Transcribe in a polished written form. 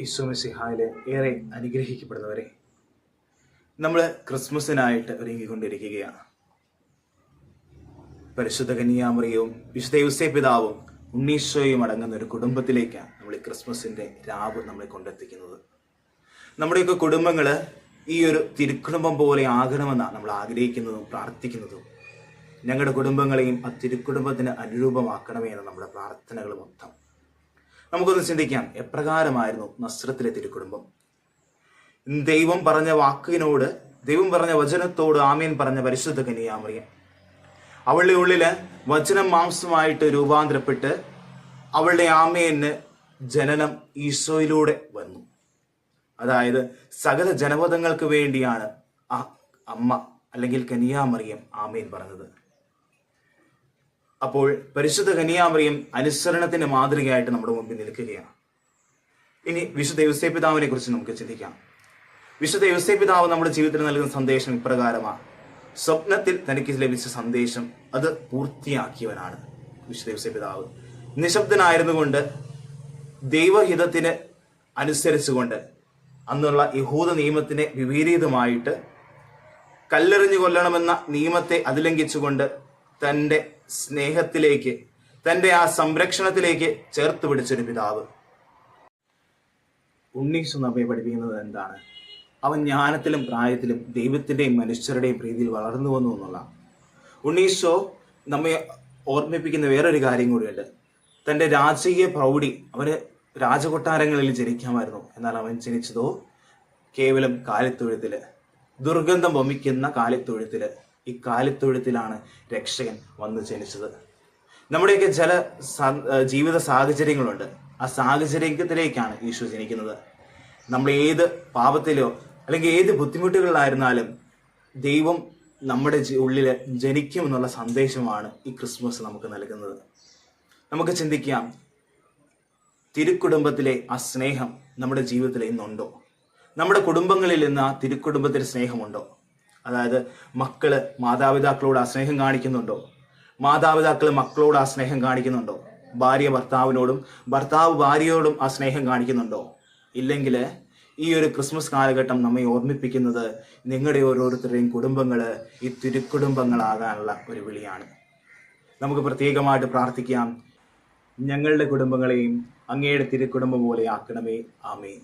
ഈശോ മിശിഹായിലെ ഏറെ അനുഗ്രഹിക്കപ്പെടുന്നവരെ, നമ്മൾ ക്രിസ്മസിനായിട്ട് ഒരുങ്ങിക്കൊണ്ടിരിക്കുകയാണ്. പരിശുദ്ധ കന്യാമറിയവും വിശുദ്ധ യോസേപ്പ് പിതാവും ഉണ്ണീശോയും അടങ്ങുന്ന ഒരു കുടുംബത്തിലേക്കാണ് നമ്മൾ ഈ ക്രിസ്മസിന്റെ രാവ് നമ്മളെ കൊണ്ടെത്തിക്കുന്നത്. നമ്മുടെയൊക്കെ കുടുംബങ്ങൾ ഈ ഒരു തിരുക്കുടുംബം പോലെ ആകണമെന്നാണ് നമ്മൾ ആഗ്രഹിക്കുന്നതും പ്രാർത്ഥിക്കുന്നതും. ഞങ്ങളുടെ കുടുംബങ്ങളെയും ആ തിരുക്കുടുംബത്തിന് അനുരൂപമാക്കണമേ എന്ന നമ്മുടെ പ്രാർത്ഥനകൾ മൊത്തം. നമുക്കൊന്ന് ചിന്തിക്കാം, എപ്രകാരമായിരുന്നു നസ്രത്തിലെ തിരുക്കുടുംബം? ദൈവം പറഞ്ഞ വാക്കിനോട്, ദൈവം പറഞ്ഞ വചനത്തോട് ആമേൻ പറഞ്ഞ പരിശുദ്ധ കന്യാമറിയം, അവളുടെ ഉള്ളില് വചനം മാംസമായിട്ട് രൂപാന്തരപ്പെട്ട് അവളുടെ ആമേന് ജനനം ഈശോയിലൂടെ വന്നു. അതായത് സകല ജനപദങ്ങൾക്ക് വേണ്ടിയാണ് ആ അമ്മ അല്ലെങ്കിൽ കന്യാമറിയം ആമേൻ പറഞ്ഞത്. അപ്പോൾ പരിശുദ്ധ കന്യാമറിയം അനുസരണത്തിന്റെ മാതൃകയായിട്ട് നമ്മുടെ മുമ്പിൽ നിൽക്കുകയാണ്. ഇനി വിശുദ്ധ യോസേപ്പ് പിതാവിനെ കുറിച്ച് നമുക്ക് ചിന്തിക്കാം. വിശുദ്ധ യോസേപ്പ് പിതാവ് നമ്മുടെ ജീവിതത്തിൽ നൽകുന്ന സന്ദേശം ഇപ്രകാരമാണ്. സ്വപ്നത്തിൽ തനിക്ക് ലഭിച്ച സന്ദേശം അത് പൂർത്തിയാക്കിയവനാണ് വിശുദ്ധ യോസേപ്പ് പിതാവ്. നിശബ്ദനായിരുന്നുകൊണ്ട് ദൈവഹിതത്തിന് അനുസരിച്ചുകൊണ്ട് അന്നുള്ള യഹൂദ നിയമത്തിന് വിപരീതമായിട്ട് കല്ലെറിഞ്ഞു കൊല്ലണമെന്ന നിയമത്തെ അതിലംഘിച്ചുകൊണ്ട് തൻ്റെ സ്നേഹത്തിലേക്ക്, തൻ്റെ ആ സംരക്ഷണത്തിലേക്ക് ചേർത്ത് പിടിച്ചൊരു പിതാവ്. ഉണ്ണീശോ നമ്മെ പഠിപ്പിക്കുന്നത് എന്താണ്? അവൻ ജ്ഞാനത്തിലും പ്രായത്തിലും ദൈവത്തിൻ്റെയും മനുഷ്യരുടെയും പ്രീതിയിൽ വളർന്നു വന്നു എന്നുള്ള. ഉണ്ണീശോ നമ്മെ ഓർമ്മിപ്പിക്കുന്ന വേറൊരു കാര്യം കൂടിയുണ്ട്. തൻ്റെ രാജകീയ പ്രൗഢി, അവന് രാജകൊട്ടാരങ്ങളിൽ ജനിക്കാമായിരുന്നു. എന്നാൽ അവൻ ജനിച്ചതോ കേവലം കാലിത്തൊഴുത്തില്, ദുർഗന്ധം വമിക്കുന്ന കാലിത്തൊഴുത്തില്. ഈ കാലിത്തൊഴുത്തിലാണ് രക്ഷകൻ വന്ന് ജനിച്ചത്. നമ്മുടെയൊക്കെ ചില ജീവിത സാഹചര്യങ്ങളുണ്ട്. ആ സാഹചര്യത്തിലേക്കാണ് ഈശോ ജനിക്കുന്നത്. നമ്മൾ ഏത് പാപത്തിലോ അല്ലെങ്കിൽ ഏത് ബുദ്ധിമുട്ടുകളിലായിരുന്നാലും ദൈവം നമ്മുടെ ഉള്ളിൽ ജനിക്കുമെന്നുള്ള സന്ദേശമാണ് ഈ ക്രിസ്മസ് നമുക്ക് നൽകുന്നത്. നമുക്ക് ചിന്തിക്കാം, തിരുക്കുടുംബത്തിലെ ആ സ്നേഹം നമ്മുടെ ജീവിതത്തിൽ ഇന്നുണ്ടോ? നമ്മുടെ കുടുംബങ്ങളിൽ ഇന്ന് ആ തിരുക്കുടുംബത്തിൻ്റെ സ്നേഹമുണ്ടോ? അതായത് മക്കള് മാതാപിതാക്കളോട് ആ സ്നേഹം കാണിക്കുന്നുണ്ടോ? മാതാപിതാക്കൾ മക്കളോട് ആ സ്നേഹം കാണിക്കുന്നുണ്ടോ? ഭാര്യ ഭർത്താവിനോടും ഭർത്താവ് ഭാര്യയോടും ആ സ്നേഹം കാണിക്കുന്നുണ്ടോ? ഇല്ലെങ്കിൽ ഈ ഒരു ക്രിസ്മസ് കാലഘട്ടം നമ്മെ ഓർമ്മിപ്പിക്കുന്നത് നിങ്ങളുടെ ഓരോരുത്തരുടെയും കുടുംബങ്ങള് ഈ തിരുക്കുടുംബങ്ങളാകാനുള്ള ഒരു വിളിയാണ്. നമുക്ക് പ്രത്യേകമായിട്ട് പ്രാർത്ഥിക്കാം, ഞങ്ങളുടെ കുടുംബങ്ങളെയും അങ്ങയുടെ തിരുക്കുടുംബം പോലെ ആക്കണമേ. ആമേൻ.